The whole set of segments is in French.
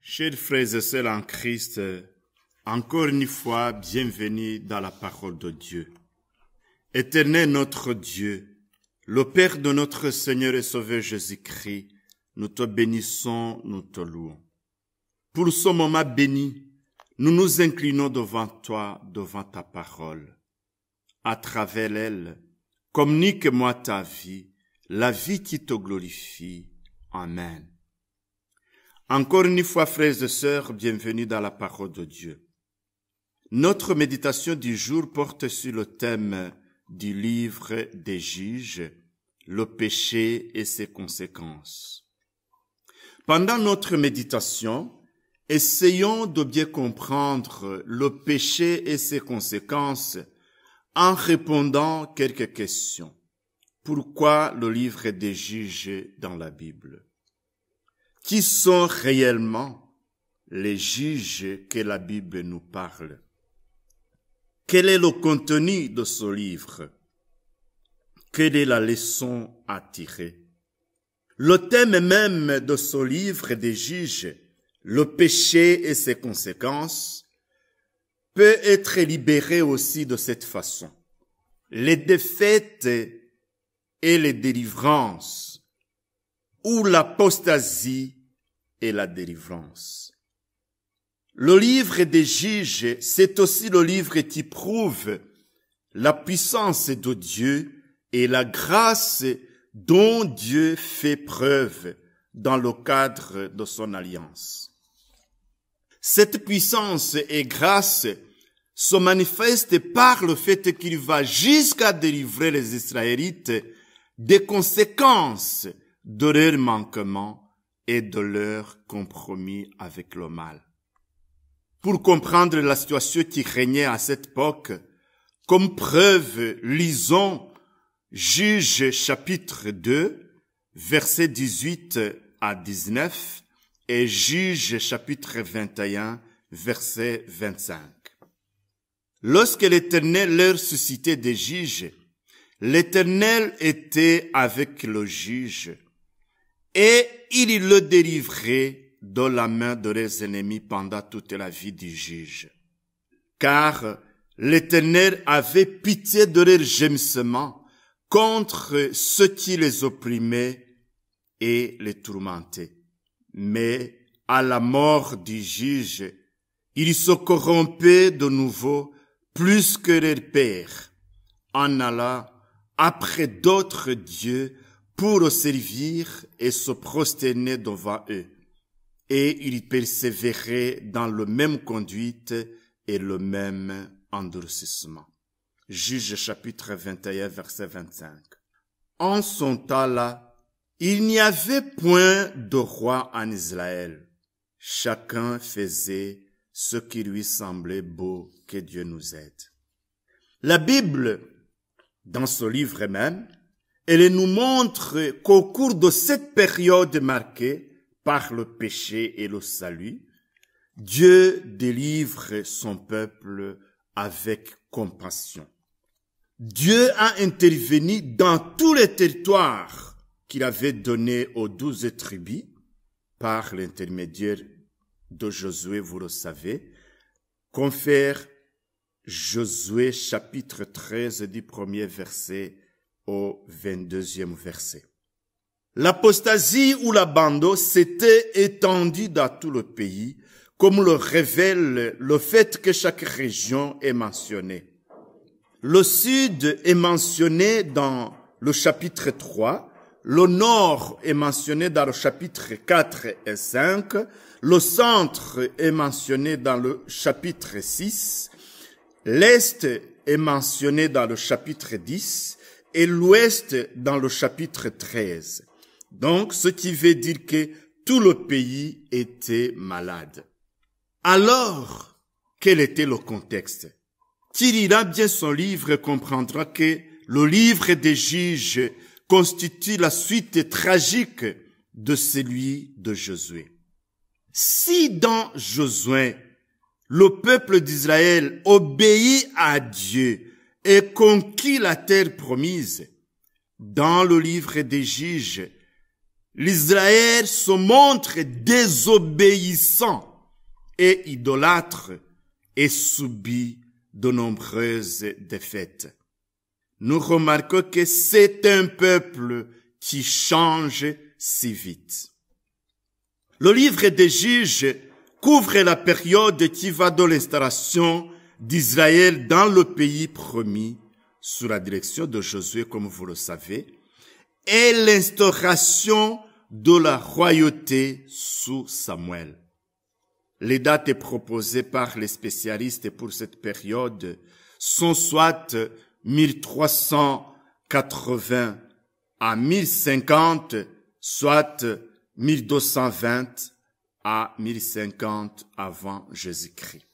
Chers frères et sœurs en Christ, encore une fois, bienvenue dans la parole de Dieu. Éternel notre Dieu, le Père de notre Seigneur et Sauveur Jésus-Christ, nous te bénissons, nous te louons. Pour ce moment béni, nous nous inclinons devant toi, devant ta parole. À travers elle, communique-moi ta vie, la vie qui te glorifie. Amen. Encore une fois, frères et sœurs, bienvenue dans la parole de Dieu. Notre méditation du jour porte sur le thème du livre des Juges, le péché et ses conséquences. Pendant notre méditation, essayons de bien comprendre le péché et ses conséquences en répondant quelques questions. Pourquoi le livre des Juges dans la Bible? Qui sont réellement les juges que la Bible nous parle? Quel est le contenu de ce livre? Quelle est la leçon à tirer? Le thème même de ce livre des Juges, le péché et ses conséquences, peut être libéré aussi de cette façon. Les défaites et les délivrances, ou l'apostasie et la délivrance. Le livre des Juges, c'est aussi le livre qui prouve la puissance de Dieu et la grâce dont Dieu fait preuve dans le cadre de son alliance. Cette puissance et grâce se manifeste par le fait qu'il va jusqu'à délivrer les Israélites des conséquences de leur manquement et de leur compromis avec le mal. Pour comprendre la situation qui régnait à cette époque, comme preuve, lisons Juges chapitre 2, versets 18 à 19 et Juges chapitre 21, verset 25. Lorsque l'Éternel leur suscitait des juges, l'Éternel était avec le juge, et il le délivrait de la main de leurs ennemis pendant toute la vie du juge. Car l'Éternel avait pitié de leurs gémissements contre ceux qui les opprimaient et les tourmentaient. Mais à la mort du juge, ils se corrompaient de nouveau plus que leur père, en allant après d'autres dieux pour servir et se prosterner devant eux. Et ils persévéraient dans la même conduite et le même endurcissement. Juges chapitre 21, verset 25. En son temps-là, il n'y avait point de roi en Israël. Chacun faisait ce qui lui semblait beau, que Dieu nous aide. La Bible, dans ce livre même, elle nous montre qu'au cours de cette période marquée par le péché et le salut, Dieu délivre son peuple avec compassion. Dieu a intervenu dans tous les territoires qu'il avait donnés aux 12 tribus par l'intermédiaire de Josué, vous le savez, confère Josué chapitre 13 du premier verset au 22e verset. L'apostasie ou l'abandon s'était étendue dans tout le pays, comme le révèle le fait que chaque région est mentionnée. Le sud est mentionné dans le chapitre 3, le nord est mentionné dans le chapitre 4 et 5, le centre est mentionné dans le chapitre 6, l'est est mentionné dans le chapitre 10 et l'ouest dans le chapitre 13. Donc, ce qui veut dire que tout le pays était malade. Alors, quel était le contexte? Qui lira bien son livre comprendra que le livre des Juges constitue la suite tragique de celui de Josué. Si dans Josué, le peuple d'Israël obéit à Dieu et conquit la terre promise, dans le livre des Juges, l'Israël se montre désobéissant et idolâtre et subit de nombreuses défaites. Nous remarquons que c'est un peuple qui change si vite. Le livre des Juges couvre la période qui va de l'installation d'Israël dans le pays promis sous la direction de Josué, comme vous le savez, et l'instauration de la royauté sous Samuel. Les dates proposées par les spécialistes pour cette période sont soit 1380 à 1050, soit 1220 à 1050 avant Jésus-Christ.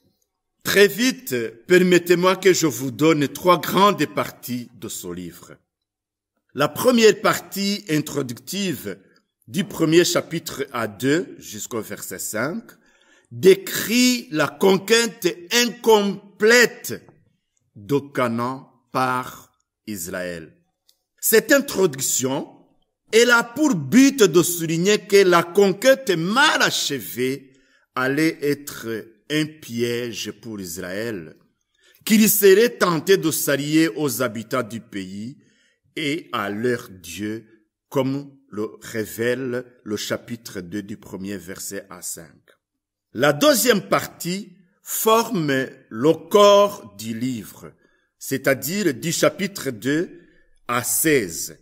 Très vite, permettez-moi que je vous donne 3 grandes parties de ce livre. La première partie introductive du premier chapitre à 2 jusqu'au verset 5 décrit la conquête incomplète de Canaan par Israël. Cette introduction, elle a pour but de souligner que la conquête mal achevée allait être un piège pour Israël, qu'il serait tenté de s'allier aux habitants du pays et à leur Dieu, comme le révèle le chapitre 2 du premier verset à 5. La deuxième partie forme le corps du livre, c'est-à-dire du chapitre 2 à 16.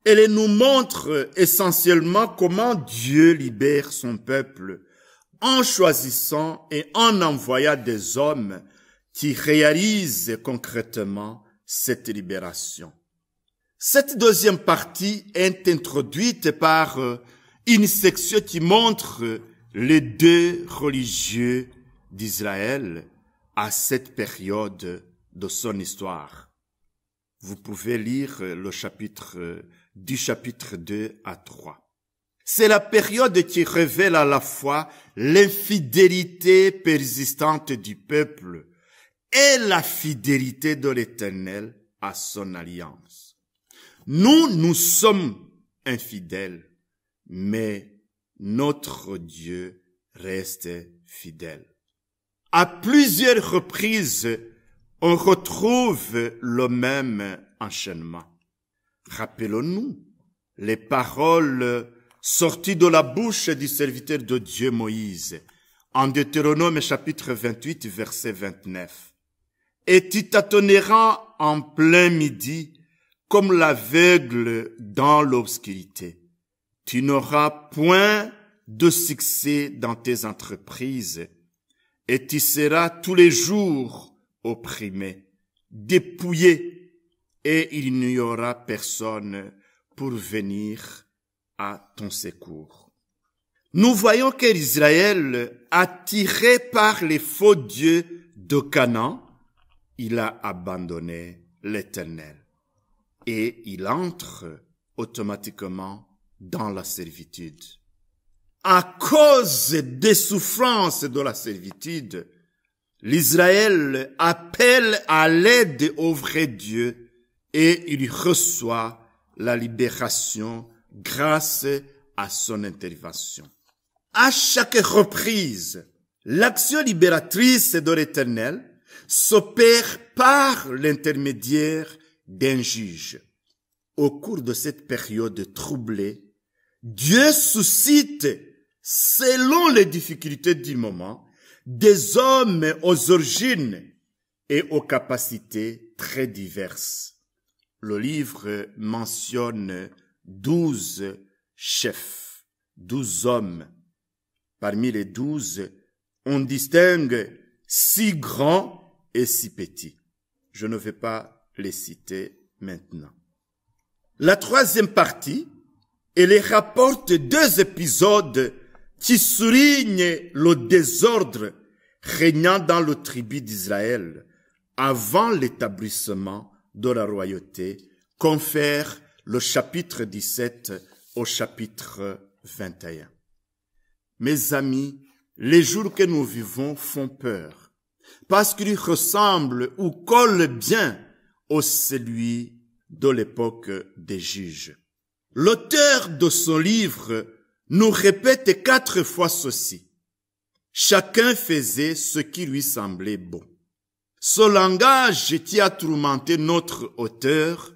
Elle nous montre essentiellement comment Dieu libère son peuple en choisissant et en envoyant des hommes qui réalisent concrètement cette libération. Cette deuxième partie est introduite par une section qui montre les 2 religieux d'Israël à cette période de son histoire. Vous pouvez lire le chapitre 2 à 3. C'est la période qui révèle à la fois l'infidélité persistante du peuple et la fidélité de l'Éternel à son alliance. Nous sommes infidèles, mais notre Dieu reste fidèle. À plusieurs reprises, on retrouve le même enchaînement. Rappelons-nous les paroles sorties de la bouche du serviteur de Dieu Moïse, en Deutéronome chapitre 28, verset 29. Et tu tâtonneras en plein midi, comme l'aveugle dans l'obscurité. Tu n'auras point de succès dans tes entreprises, et tu seras tous les jours opprimé, dépouillé, et il n'y aura personne pour venir à ton secours. Nous voyons qu'Israël, attiré par les faux dieux de Canaan, il a abandonné l'Éternel et il entre automatiquement dans la servitude. À cause des souffrances de la servitude, l'Israël appelle à l'aide au vrai Dieu et il reçoit la libération grâce à son intervention. À chaque reprise, l'action libératrice de l'Éternel s'opère par l'intermédiaire d'un juge. Au cours de cette période troublée, Dieu suscite, selon les difficultés du moment, des hommes aux origines et aux capacités très diverses. Le livre mentionne 12 chefs, 12 hommes. Parmi les 12, on distingue 6 grands et 6 petits. Je ne vais pas les citer maintenant. La troisième partie, elle rapporte 2 épisodes qui soulignent le désordre régnant dans le tribu d'Israël avant l'établissement de la royauté, confère le chapitre 17 au chapitre 21. Mes amis, les jours que nous vivons font peur, parce qu'ils ressemblent ou collent bien au celui de l'époque des juges. L'auteur de son livre nous répète 4 fois ceci. Chacun faisait ce qui lui semblait bon. Ce langage qui a tourmenté notre auteur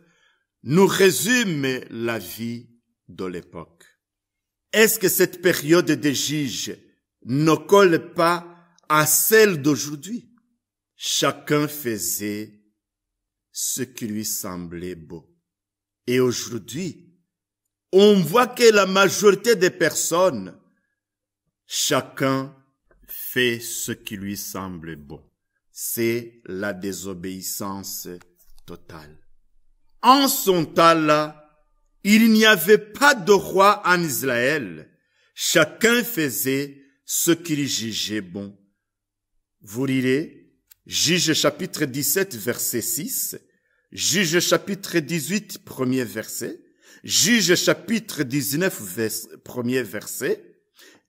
nous résume la vie de l'époque. Est-ce que cette période des juges ne colle pas à celle d'aujourd'hui? Chacun faisait ce qui lui semblait beau. Et aujourd'hui, on voit que la majorité des personnes, chacun fait ce qui lui semble bon. C'est la désobéissance totale. En son temps-là, il n'y avait pas de roi en Israël. Chacun faisait ce qu'il jugeait bon. Vous lirez Juges chapitre 17, verset 6, Juges chapitre 18, premier verset, Juges chapitre 19, premier verset,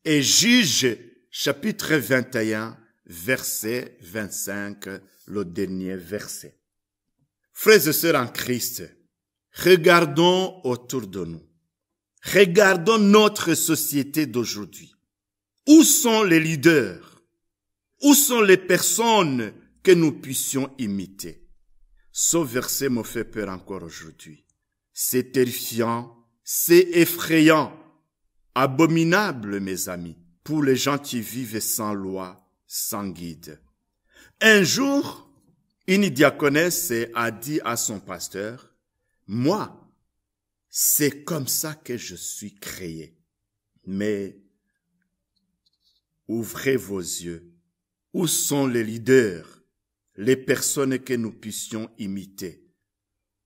et Juges chapitre 21, verset 25, le dernier verset. Frères et sœurs en Christ, regardons autour de nous. Regardons notre société d'aujourd'hui. Où sont les leaders? Où sont les personnes que nous puissions imiter? Ce verset me fait peur encore aujourd'hui. C'est terrifiant, c'est effrayant, abominable, mes amis, pour les gens qui vivent sans loi, sans guide. Un jour, une diaconesse a dit à son pasteur, « Moi, c'est comme ça que je suis créé. Mais ouvrez vos yeux. Où sont les leaders, les personnes que nous puissions imiter?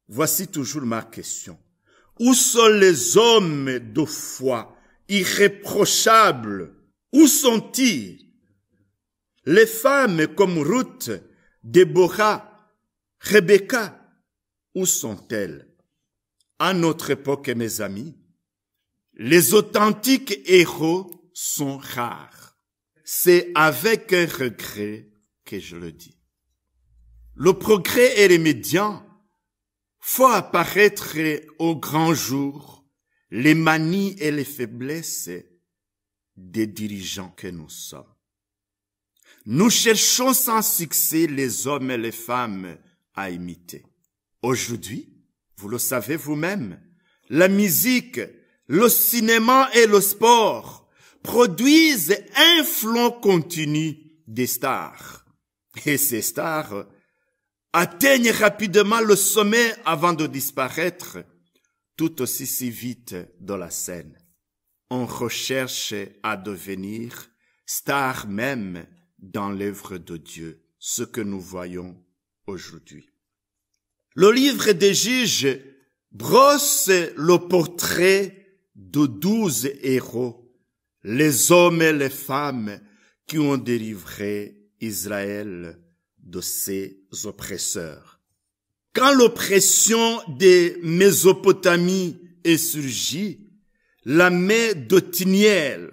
Voici toujours ma question. Où sont les hommes de foi irréprochables? Où sont-ils? Les femmes comme Ruth, Déborah, Rebecca, où sont-elles? À notre époque, mes amis, les authentiques héros sont rares. C'est avec un regret que je le dis. Le progrès est remédiant. Faut apparaître au grand jour les manies et les faiblesses des dirigeants que nous sommes. Nous cherchons sans succès les hommes et les femmes à imiter. Aujourd'hui, vous le savez vous-même, la musique, le cinéma et le sport produisent un flot continu des stars. Et ces stars atteignent rapidement le sommet avant de disparaître, tout aussi si vite dans la scène. On recherche à devenir star même dans l'œuvre de Dieu, ce que nous voyons aujourd'hui. Le livre des Juges brosse le portrait de 12 héros, les hommes et les femmes qui ont délivré Israël de ses oppresseurs. Quand l'oppression des Mésopotamie est surgie, la main d'Othniel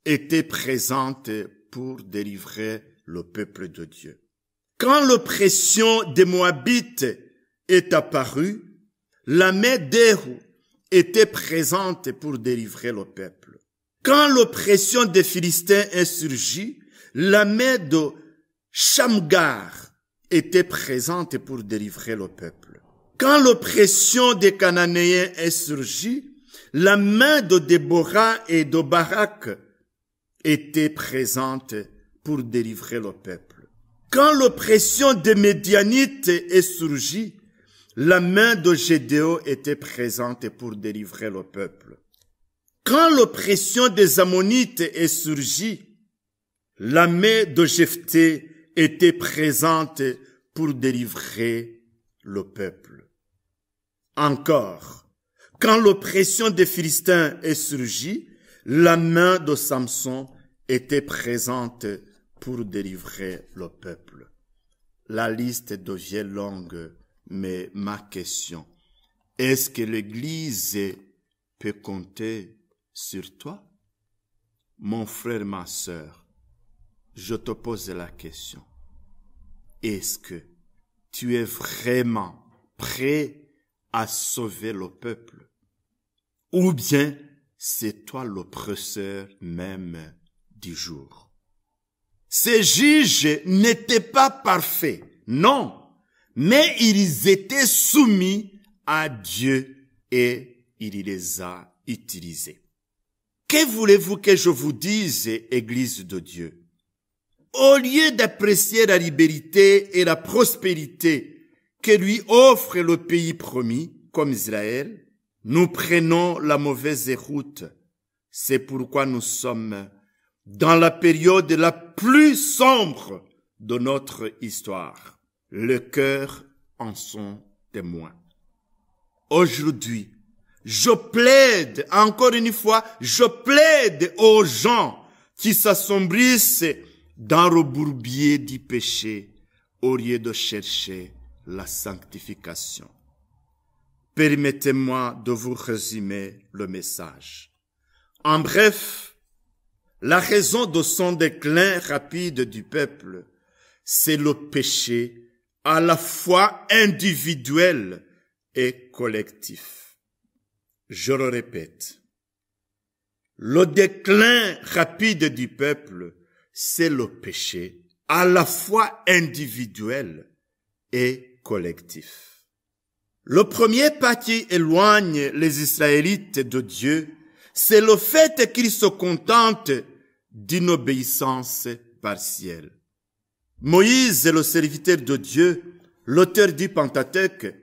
était présente pour délivrer le peuple de Dieu. Quand l'oppression des Moabites est apparue, la main d'Éhu était présente pour délivrer le peuple. Quand l'oppression des Philistins est surgie, la main de Shamgar était présente pour délivrer le peuple. Quand l'oppression des Cananéens est surgie, la main de Déborah et de Barak était présente pour délivrer le peuple. Quand l'oppression des Médianites est surgie, la main de Gédéon était présente pour délivrer le peuple. Quand l'oppression des Ammonites est surgie, la main de Jephthé était présente pour délivrer le peuple. Encore, quand l'oppression des Philistins est surgie, la main de Samson était présente pour délivrer le peuple. La liste devient longue, mais ma question, est-ce que l'Église peut compter sur toi? Mon frère, ma sœur, je te pose la question. Est-ce que tu es vraiment prêt à sauver le peuple? ou bien c'est toi l'oppresseur même du jour. Ces juges n'étaient pas parfaits, non, mais ils étaient soumis à Dieu et il les a utilisés. Que voulez-vous que je vous dise, Église de Dieu? Au lieu d'apprécier la liberté et la prospérité que lui offre le pays promis, comme Israël, nous prenons la mauvaise route. C'est pourquoi nous sommes dans la période la plus sombre de notre histoire. Le cœur en sont témoins. Aujourd'hui, je plaide, encore une fois, je plaide aux gens qui s'assombrissent dans le bourbier du péché au lieu de chercher la sanctification. Permettez-moi de vous résumer le message. En bref, la raison de son déclin rapide du peuple, c'est le péché à la fois individuel et collectif. Je le répète, le déclin rapide du peuple, c'est le péché à la fois individuel et collectif. Le premier pas qui éloigne les Israélites de Dieu, c'est le fait qu'ils se contentent d'une obéissance partielle. Moïse, le serviteur de Dieu, l'auteur du Pentateuque,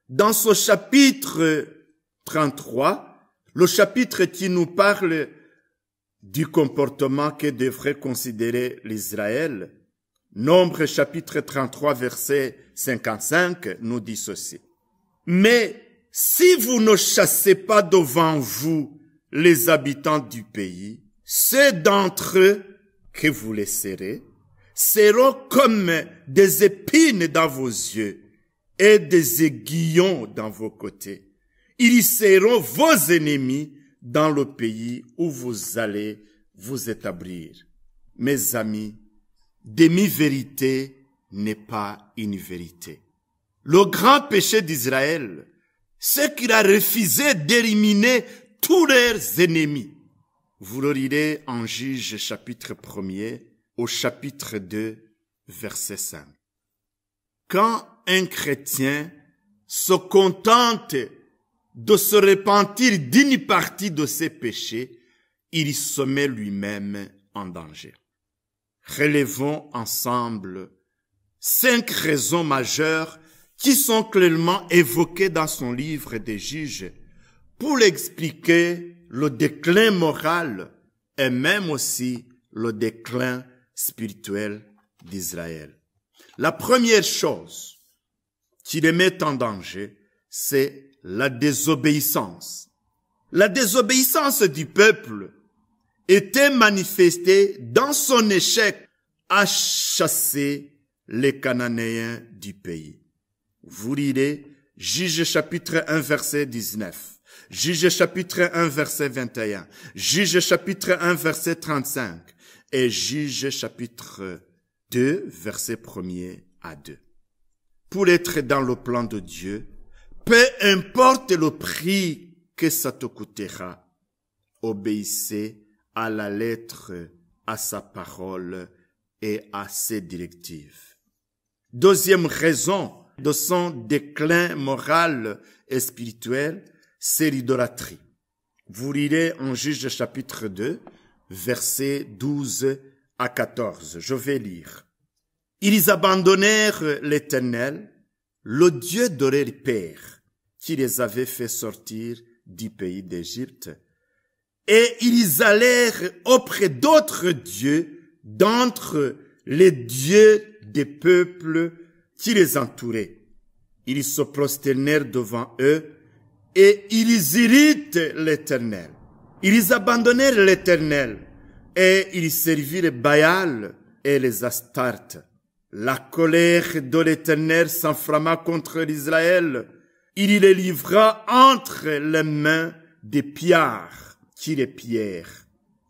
dans ce chapitre 33, le chapitre qui nous parle du comportement que devrait considérer l'Israël, Nombre chapitre 33, verset 55, nous dit ceci. Mais si vous ne chassez pas devant vous les habitants du pays, ceux d'entre eux que vous laisserez seront comme des épines dans vos yeux et des aiguillons dans vos côtés. Ils seront vos ennemis dans le pays où vous allez vous établir. Mes amis, demi-vérité n'est pas une vérité. Le grand péché d'Israël, c'est qu'il a refusé d'éliminer tous leurs ennemis. Vous le lirez en Juge chapitre 1er au chapitre 2, verset 5. Quand un chrétien se contente de se repentir d'une partie de ses péchés, il se met lui-même en danger. Relevons ensemble 5 raisons majeures qui sont clairement évoquées dans son livre des Juges pour expliquer le déclin moral et même aussi le déclin spirituel d'Israël. La première chose qui les met en danger, c'est la désobéissance. La désobéissance du peuple était manifestée dans son échec à chasser les Cananéens du pays. Vous lirez Juge chapitre 1 verset 19, Juge chapitre 1 verset 21, Juge chapitre 1 verset 35 et Juge chapitre 2 verset 1er à 2. Pour être dans le plan de Dieu, peu importe le prix que ça te coûtera, obéissez à la lettre, à sa parole et à ses directives. Deuxième raison de son déclin moral et spirituel, c'est l'idolâtrie. Vous lirez en Juge chapitre 2, versets 12 à 14. Je vais lire. Ils abandonnèrent l'Éternel, le Dieu de leur père, qui les avait fait sortir du pays d'Égypte, et ils allèrent auprès d'autres dieux d'entre les dieux des peuples qui les entouraient. Ils se prosternèrent devant eux et ils irritent l'Éternel. Ils abandonnèrent l'Éternel et ils servirent Baal et les Astartes. La colère de l'Éternel s'enflamma contre l'Israël. Il les livra entre les mains des pillards qui les pillèrent.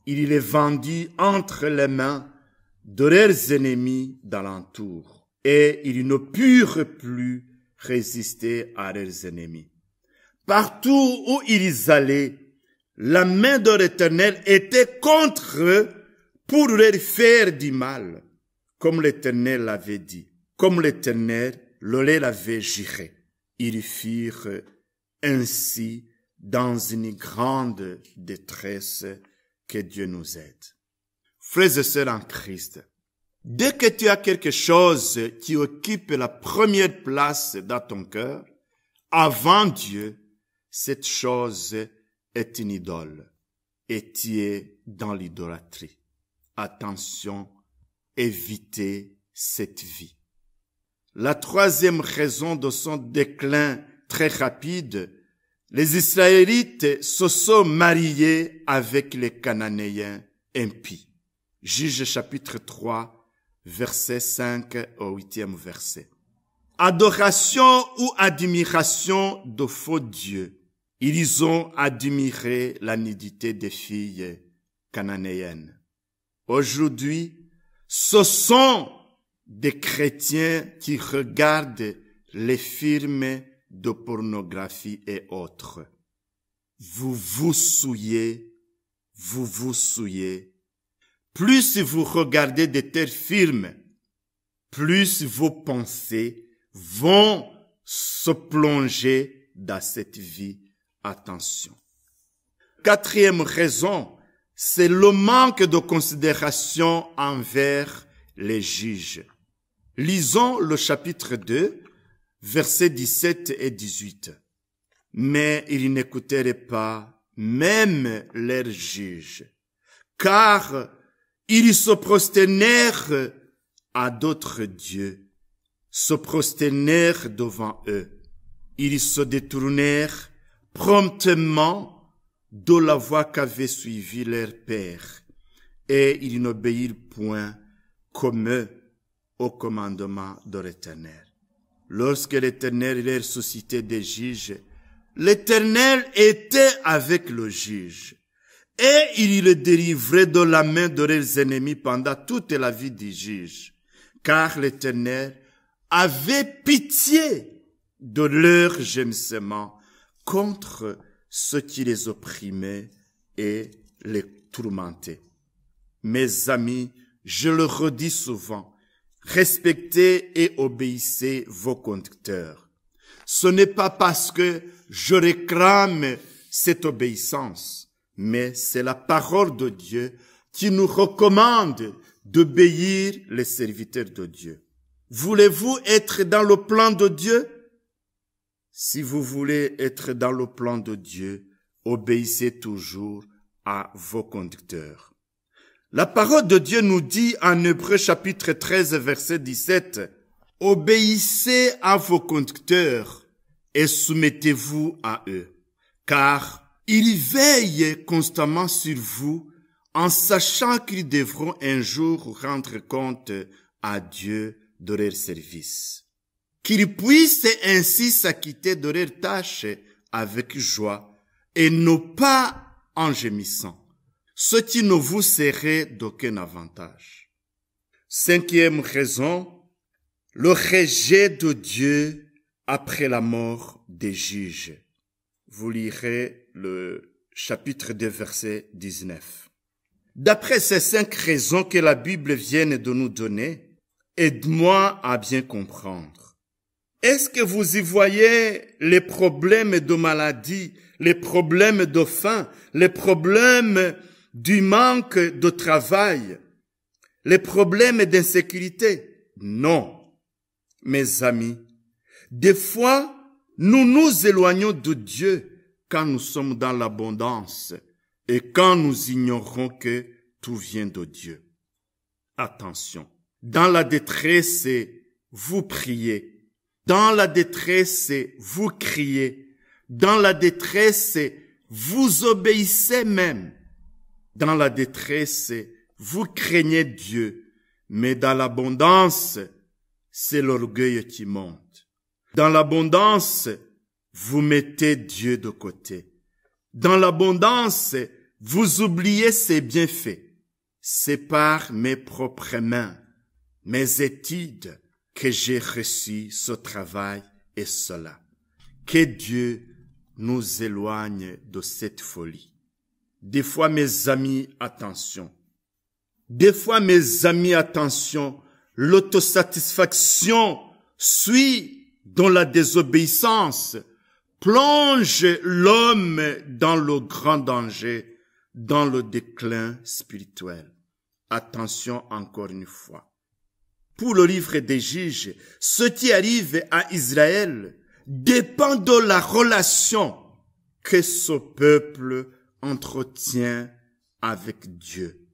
Il les vendit entre les mains de leurs ennemis d'alentour. Et ils ne purent plus résister à leurs ennemis. Partout où ils allaient, La main de l'Éternel était contre eux pour leur faire du mal, comme l'Éternel l'avait dit, comme l'Éternel leur avait juré. Ils furent ainsi dans une grande détresse. Que Dieu nous aide. Frères et sœurs en Christ, dès que tu as quelque chose qui occupe la première place dans ton cœur, avant Dieu, cette chose est une idole et tu es dans l'idolâtrie. Attention, évitez cette vie. La troisième raison de son déclin très rapide, les Israélites se sont mariés avec les Cananéens impies. Juge chapitre 3, verset 5 au 8e verset. Adoration ou admiration de faux dieux. Ils ont admiré la nudité des filles cananéennes. Aujourd'hui, ce sont des chrétiens qui regardent les films de pornographie et autres. Vous vous souillez. Plus vous regardez de tels films, plus vos pensées vont se plonger dans cette vie. Attention. Quatrième raison, c'est le manque de considération envers les juges. Lisons le chapitre 2, versets 17 et 18. Mais ils n'écoutèrent pas même leurs juges, car ils se prosternèrent à d'autres dieux, se prosternèrent devant eux. Ils se détournèrent promptement de la voie qu'avait suivie leur père, et ils n'obéirent point comme eux au commandement de l'Éternel. Lorsque l'Éternel leur suscitait des juges, l'Éternel était avec le juge, et il le délivrait de la main de leurs ennemis pendant toute la vie du juge, car l'Éternel avait pitié de leurs gémissements contre ceux qui les opprimaient et les tourmentaient. Mes amis, je le redis souvent, respectez et obéissez vos conducteurs. Ce n'est pas parce que je réclame cette obéissance, mais c'est la parole de Dieu qui nous recommande d'obéir les serviteurs de Dieu. Voulez-vous être dans le plan de Dieu? Si vous voulez être dans le plan de Dieu, obéissez toujours à vos conducteurs. La parole de Dieu nous dit en Hébreux chapitre 13 verset 17, « Obéissez à vos conducteurs et soumettez-vous à eux, car ils veillent constamment sur vous en sachant qu'ils devront un jour rendre compte à Dieu de leur service. Qu'ils puissent ainsi s'acquitter de leurs tâches avec joie et non pas en gémissant, ce qui ne vous serait d'aucun avantage. Cinquième raison, le rejet de Dieu après la mort des juges. Vous lirez le chapitre 2, verset 19. D'après ces 5 raisons que la Bible vient de nous donner, aide-moi à bien comprendre. Est-ce que vous y voyez les problèmes de maladie, les problèmes de faim, les problèmes du manque de travail, les problèmes d'insécurité? Non, mes amis. Des fois, nous nous éloignons de Dieu quand nous sommes dans l'abondance et quand nous ignorons que tout vient de Dieu. Attention, dans la détresse, vous priez. Dans la détresse, vous criez. Dans la détresse, vous obéissez même. Dans la détresse, vous craignez Dieu. Mais dans l'abondance, c'est l'orgueil qui monte. Dans l'abondance, vous mettez Dieu de côté. Dans l'abondance, vous oubliez ses bienfaits. C'est par mes propres mains, mes études, que j'ai reçu ce travail et cela. Que Dieu nous éloigne de cette folie. Des fois, mes amis, attention. Des fois, mes amis, attention. L'autosatisfaction suit dans la désobéissance, plonge l'homme dans le grand danger, dans le déclin spirituel. Attention encore une fois. Pour le livre des Juges, ce qui arrive à Israël dépend de la relation que ce peuple entretient avec Dieu.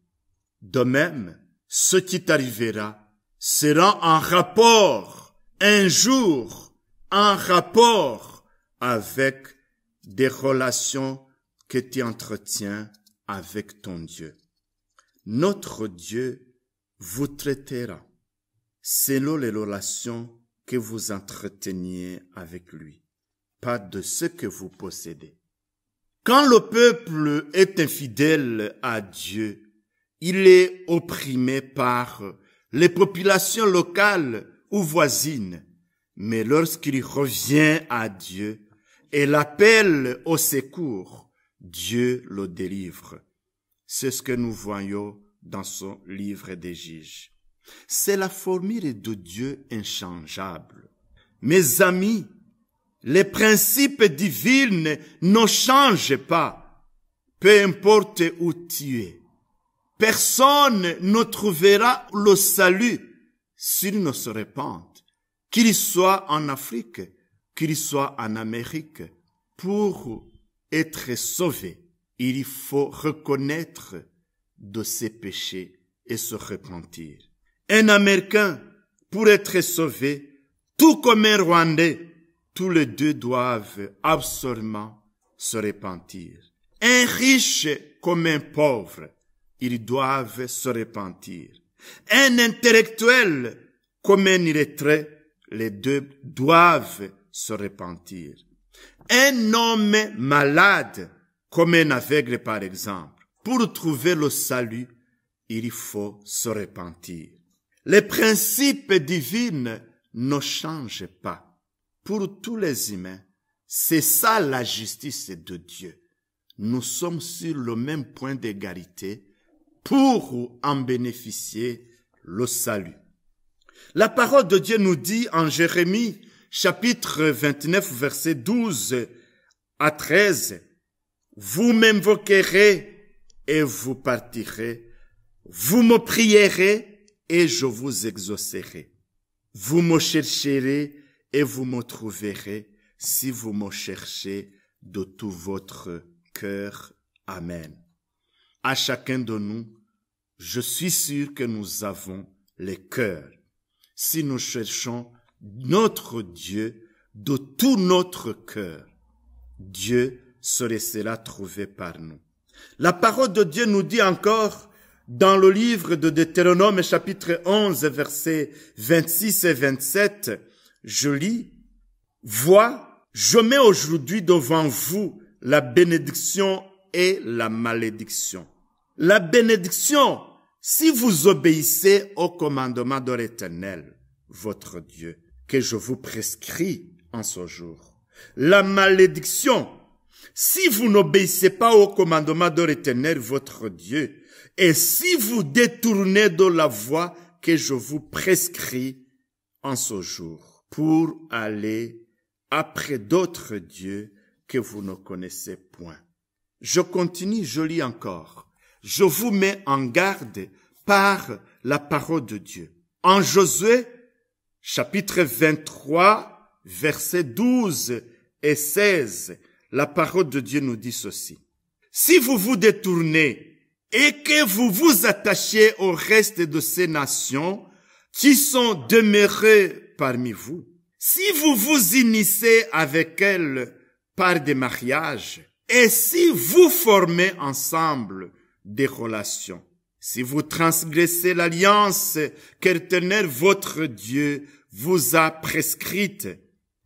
De même, ce qui t'arrivera sera en rapport, un jour, en rapport avec des relations que tu entretiens avec ton Dieu. Notre Dieu vous traitera selon les relations que vous entreteniez avec lui, pas de ce que vous possédez. Quand le peuple est infidèle à Dieu, il est opprimé par les populations locales ou voisines. Mais lorsqu'il revient à Dieu et l'appelle au secours, Dieu le délivre. C'est ce que nous voyons dans son livre des Juges. C'est la formule de Dieu inchangeable. Mes amis, les principes divins ne changent pas, peu importe où tu es. Personne ne trouvera le salut s'il ne se répand, qu'il soit en Afrique, qu'il soit en Amérique. Pour être sauvé, il faut reconnaître de ses péchés et se repentir. Un Américain, pour être sauvé, tout comme un Rwandais, tous les deux doivent absolument se repentir. Un riche comme un pauvre, ils doivent se repentir. Un intellectuel comme un illettré, les deux doivent se repentir. Un homme malade comme un aveugle par exemple, pour trouver le salut, il faut se repentir. Les principes divins ne changent pas. Pour tous les humains, c'est ça la justice de Dieu. Nous sommes sur le même point d'égalité pour en bénéficier le salut. La parole de Dieu nous dit en Jérémie, chapitre 29, versets 12 à 13, « Vous m'invoquerez et vous partirez. Vous me prierez et je vous exaucerai. Vous me chercherez et vous me trouverez si vous me cherchez de tout votre cœur. Amen. » À chacun de nous, je suis sûr que nous avons les cœurs. Si nous cherchons notre Dieu de tout notre cœur, Dieu se laissera trouver par nous. La parole de Dieu nous dit encore dans le livre de Deutéronome, chapitre 11, versets 26 et 27, je lis, « Vois, je mets aujourd'hui devant vous la bénédiction et la malédiction. La bénédiction, si vous obéissez au commandement de l'Éternel, votre Dieu, que je vous prescris en ce jour. La malédiction, si vous n'obéissez pas au commandement de l'Éternel, votre Dieu, et si vous détournez de la voie que je vous prescris en ce jour, pour aller après d'autres dieux que vous ne connaissez point. » Je continue, je lis encore. Je vous mets en garde par la parole de Dieu. En Josué, chapitre 23, versets 12 et 16, la parole de Dieu nous dit ceci. « Si vous vous détournez et que vous vous attachez au reste de ces nations qui sont demeurées parmi vous, si vous vous unissez avec elles par des mariages, et si vous formez ensemble des relations, si vous transgressez l'alliance qu'Éternel votre Dieu vous a prescrite,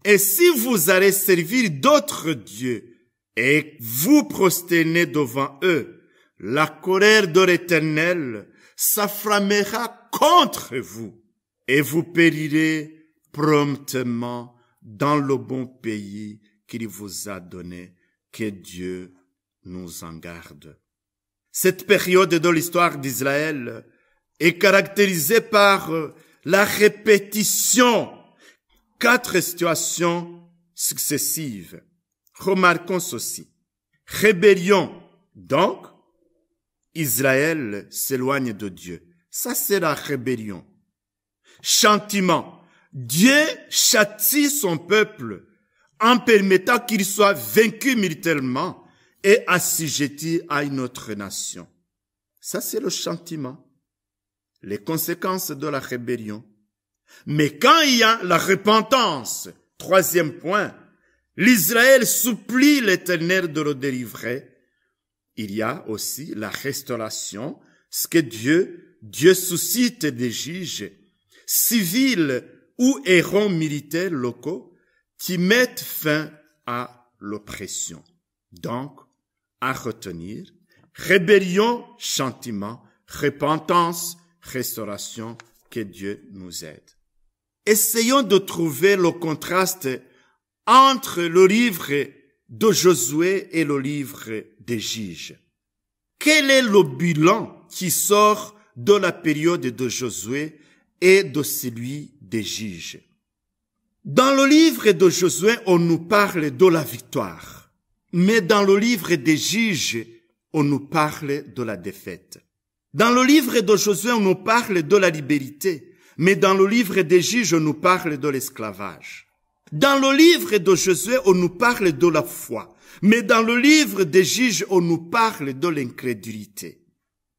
et si vous allez servir d'autres dieux et vous prosternez devant eux, la colère de l'Éternel s'afflammera contre vous et vous périrez promptement dans le bon pays qu'il vous a donné. Que Dieu nous en garde. Cette période de l'histoire d'Israël est caractérisée par la répétition. 4 situations successives. Remarquons ceci. Rébellion. Donc, Israël s'éloigne de Dieu. Ça, c'est la rébellion. Châtiment. Dieu châtie son peuple en permettant qu'il soit vaincu militairement et assujetti à une autre nation. Ça, c'est le châtiment. Les conséquences de la rébellion. Mais quand il y a la repentance, 3e point, l'Israël supplie l'Éternel de le délivrer. Il y a aussi la restauration, ce que Dieu suscite des juges civils ou héros militaires locaux qui mettent fin à l'oppression. Donc, à retenir, rébellion, châtiment, repentance, restauration, que Dieu nous aide. Essayons de trouver le contraste entre le livre de Josué et le livre des Juges. Quel est le bilan qui sort de la période de Josué et de celui des Juges? Dans le livre de Josué, on nous parle de la victoire. Mais dans le livre des Juges, on nous parle de la défaite. Dans le livre de Josué, on nous parle de la liberté. Mais dans le livre des Juges, on nous parle de l'esclavage. Dans le livre de Josué, on nous parle de la foi. Mais dans le livre des Juges, on nous parle de l'incrédulité.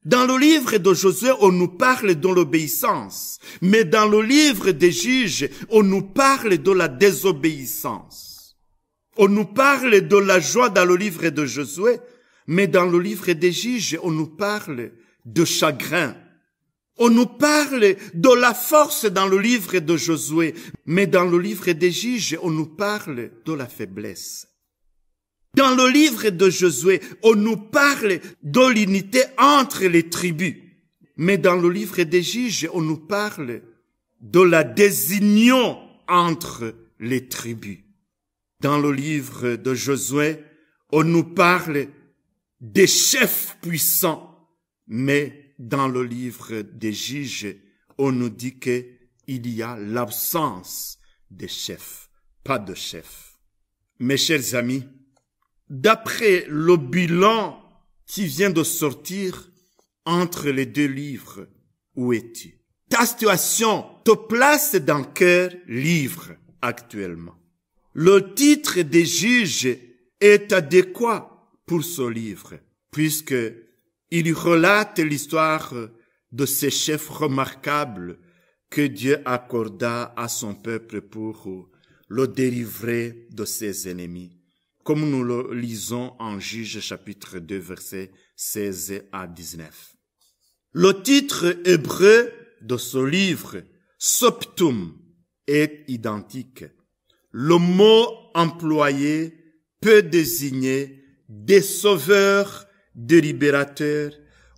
Dans le livre de Josué, on nous parle de l'obéissance. Mais dans le livre des Juges, on nous parle de la désobéissance. On nous parle de la joie dans le livre de Josué. Mais dans le livre des Juges, on nous parle de chagrin. On nous parle de la force dans le livre de Josué, mais dans le livre des Juges, on nous parle de la faiblesse. Dans le livre de Josué, on nous parle de l'unité entre les tribus, mais dans le livre des Juges, on nous parle de la désunion entre les tribus. Dans le livre de Josué, on nous parle des chefs puissants, mais dans le livre des Juges, on nous dit qu'il y a l'absence de chefs, pas de chefs. Mes chers amis, d'après le bilan qui vient de sortir entre les 2 livres, où es-tu? Ta situation te place dans quel livre actuellement? Le titre des Juges est adéquat pour ce livre, puisque il relate l'histoire de ces chefs remarquables que Dieu accorda à son peuple pour le délivrer de ses ennemis, comme nous le lisons en Juges chapitre 2, versets 16 à 19. Le titre hébreu de ce livre, Soptum, est identique. Le mot employé peut désigner des sauveurs, des libérateurs,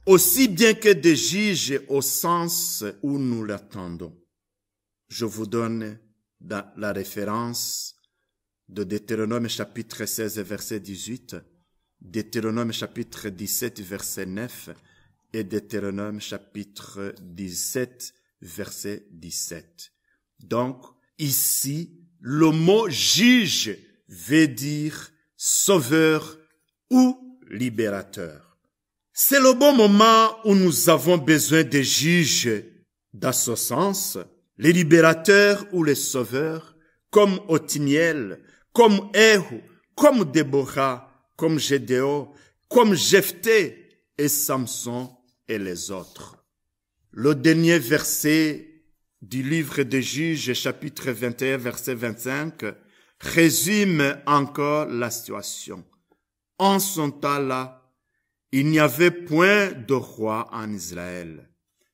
aussi bien que des juges au sens où nous l'attendons. Je vous donne la référence de Deutéronome chapitre 16, verset 18, Deutéronome chapitre 17, verset 9 et Deutéronome chapitre 17, verset 17. Donc, ici, le mot juge veut dire sauveur ou libérateur. C'est le bon moment où nous avons besoin des juges. Dans ce sens, les libérateurs ou les sauveurs, comme Othniel, comme Éhu, comme Déborah, comme Gédéon, comme Jephthé et Samson et les autres. Le dernier verset du livre des Juges, chapitre 21, verset 25, résume encore la situation. En son temps-là, il n'y avait point de roi en Israël.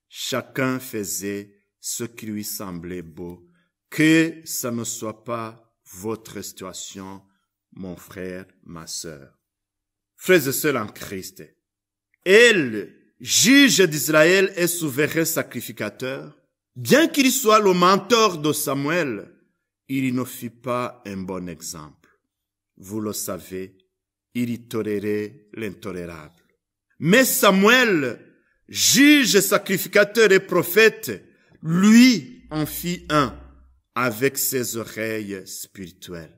Chacun faisait ce qui lui semblait beau. Que ça ne soit pas votre situation, mon frère, ma sœur. Frères et sœurs en Christ, elle, juge d'Israël et souverain sacrificateur, bien qu'il soit le mentor de Samuel, il ne fit pas un bon exemple. Vous le savez, il y tolérait l'intolérable. Mais Samuel, juge, sacrificateur et prophète, lui en fit un avec ses oreilles spirituelles.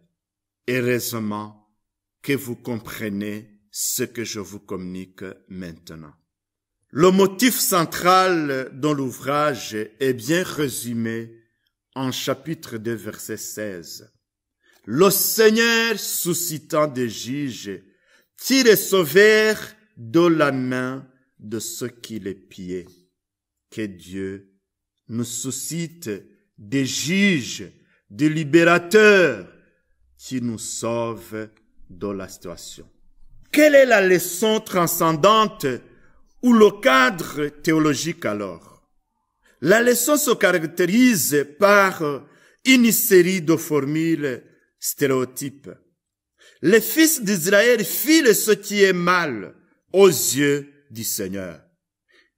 Heureusement que vous comprenez ce que je vous communique maintenant. Le motif central dans l'ouvrage est bien résumé en chapitre 2, verset 16. Le Seigneur, suscitant des juges, tire les sauveurs de la main de ceux qui les pillaient. Que Dieu nous suscite des juges, des libérateurs qui nous sauvent de la situation. Quelle est la leçon transcendante ou le cadre théologique alors? La leçon se caractérise par une série de formules stéréotypes. Les fils d'Israël firent ce qui est mal aux yeux du Seigneur.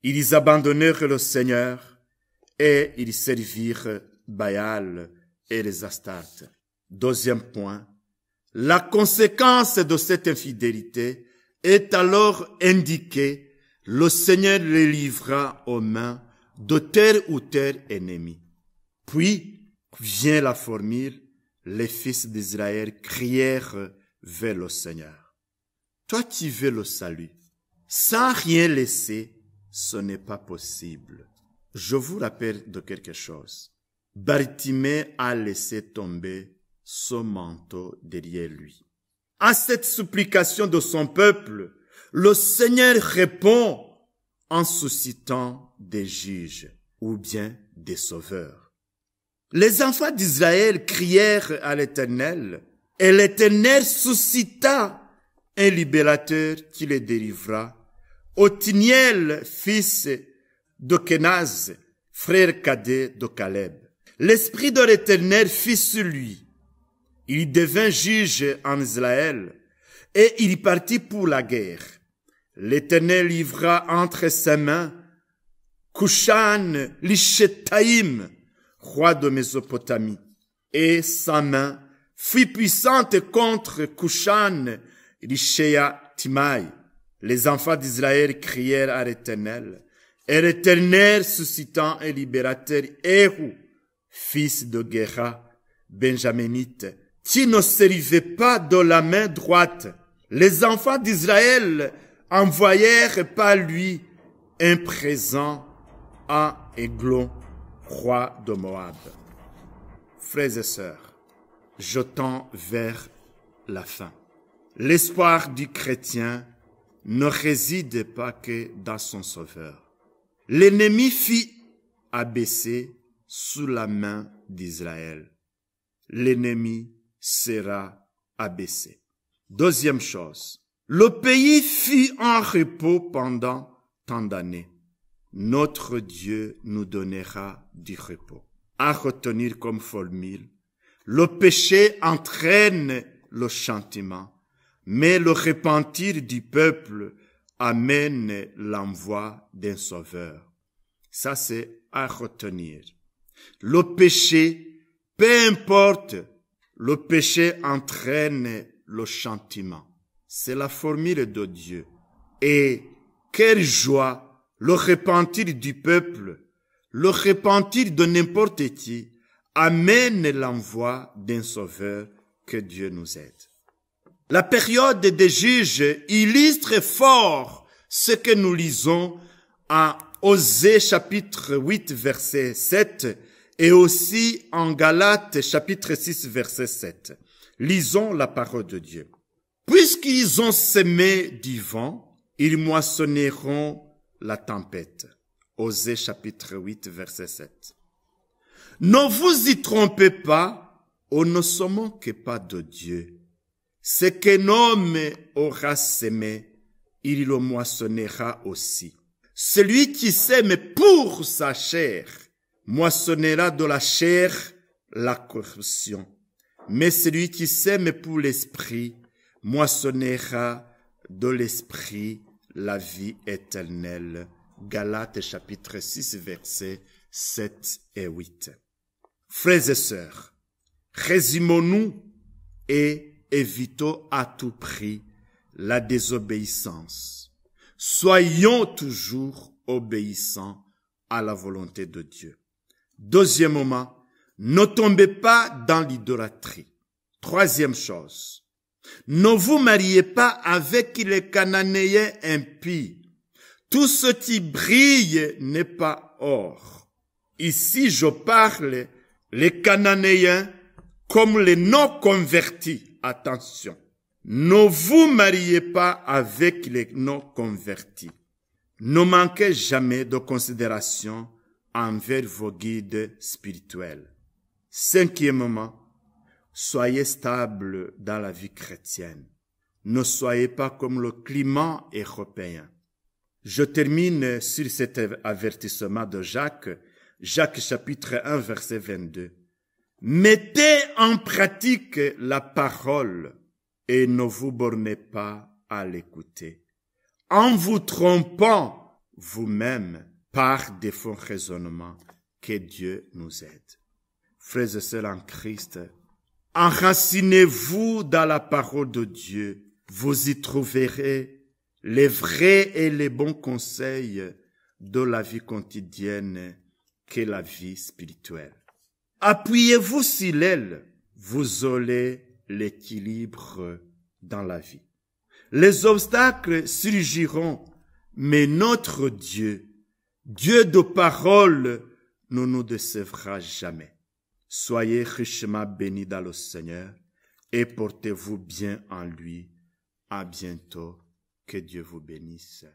Ils abandonnèrent le Seigneur et ils servirent Baal et les Astartes. Deuxième point, la conséquence de cette infidélité est alors indiquée. Le Seigneur les livra aux mains de tel ou tel ennemi. Puis vient la formule, les fils d'Israël crièrent vers le Seigneur. Toi qui veux le salut, sans rien laisser, ce n'est pas possible. Je vous rappelle de quelque chose. Bartimée a laissé tomber son manteau derrière lui. À cette supplication de son peuple, le Seigneur répond en suscitant des juges ou bien des sauveurs. Les enfants d'Israël crièrent à l'Éternel et l'Éternel suscita un libérateur qui les délivra. Othniel, fils de Kenaz, frère cadet de Caleb. L'Esprit de l'Éternel fut sur lui. Il devint juge en Israël et il partit pour la guerre. L'Éternel livra entre ses mains Cushan Lishethaïm, roi de Mésopotamie, et sa main fut puissante contre Cushan Lishéa-Timaï. Les enfants d'Israël crièrent à l'Éternel, et l'Éternel suscitant un libérateur, Ehud, fils de Guéra, benjaminite, qui ne servait pas de la main droite. Les enfants d'Israël envoyèrent par lui un présent à Églon, roi de Moab. Frères et sœurs, je tends vers la fin. L'espoir du chrétien ne réside pas que dans son Sauveur. L'ennemi fut abaissé sous la main d'Israël. L'ennemi sera abaissé. Deuxième chose, le pays fut en repos pendant tant d'années. Notre Dieu nous donnera du repos. À retenir comme formule, le péché entraîne le châtiment, mais le repentir du peuple amène l'envoi d'un sauveur. Ça, c'est à retenir. Le péché, peu importe, le péché entraîne le châtiment. C'est la formule de Dieu. Et quelle joie, le repentir du peuple, le repentir de n'importe qui, amène l'envoi d'un sauveur. Que Dieu nous aide. La période des juges illustre fort ce que nous lisons à Osée chapitre 8 verset 7 et aussi en Galates chapitre 6 verset 7. Lisons la parole de Dieu. Puisqu'ils ont semé du vent, ils moissonneront la tempête. Osée chapitre 8 verset 7. Ne vous y trompez pas, on ne se moque pas de Dieu. Ce qu'un homme aura semé, il le moissonnera aussi. Celui qui sème pour sa chair, moissonnera de la chair la corruption. Mais celui qui sème pour l'esprit, moissonnera de l'esprit la vie éternelle. Galates chapitre 6 versets 7 et 8. Frères et sœurs, résumons-nous et évitons à tout prix la désobéissance. Soyons toujours obéissants à la volonté de Dieu. Deuxièmement, ne tombez pas dans l'idolâtrie. Troisième chose, ne vous mariez pas avec les Cananéens impies. Tout ce qui brille n'est pas or. Ici, je parle les Cananéens comme les non-convertis. Attention, ne vous mariez pas avec les non-convertis. Ne manquez jamais de considération envers vos guides spirituels. Cinquièmement, soyez stable dans la vie chrétienne. Ne soyez pas comme le climat européen. Je termine sur cet avertissement de Jacques, Jacques chapitre 1 verset 22. Mettez en pratique la parole et ne vous bornez pas à l'écouter, en vous trompant vous-même par des faux raisonnements. Que Dieu nous aide. Frères et sœurs en Christ, enracinez-vous dans la parole de Dieu. Vous y trouverez les vrais et les bons conseils de la vie quotidienne qu'est la vie spirituelle. Appuyez-vous sur elle, vous aurez l'équilibre dans la vie. Les obstacles surgiront, mais notre Dieu, Dieu de parole, ne nous décevra jamais. Soyez richement bénis dans le Seigneur et portez-vous bien en lui. À bientôt. Que Dieu vous bénisse.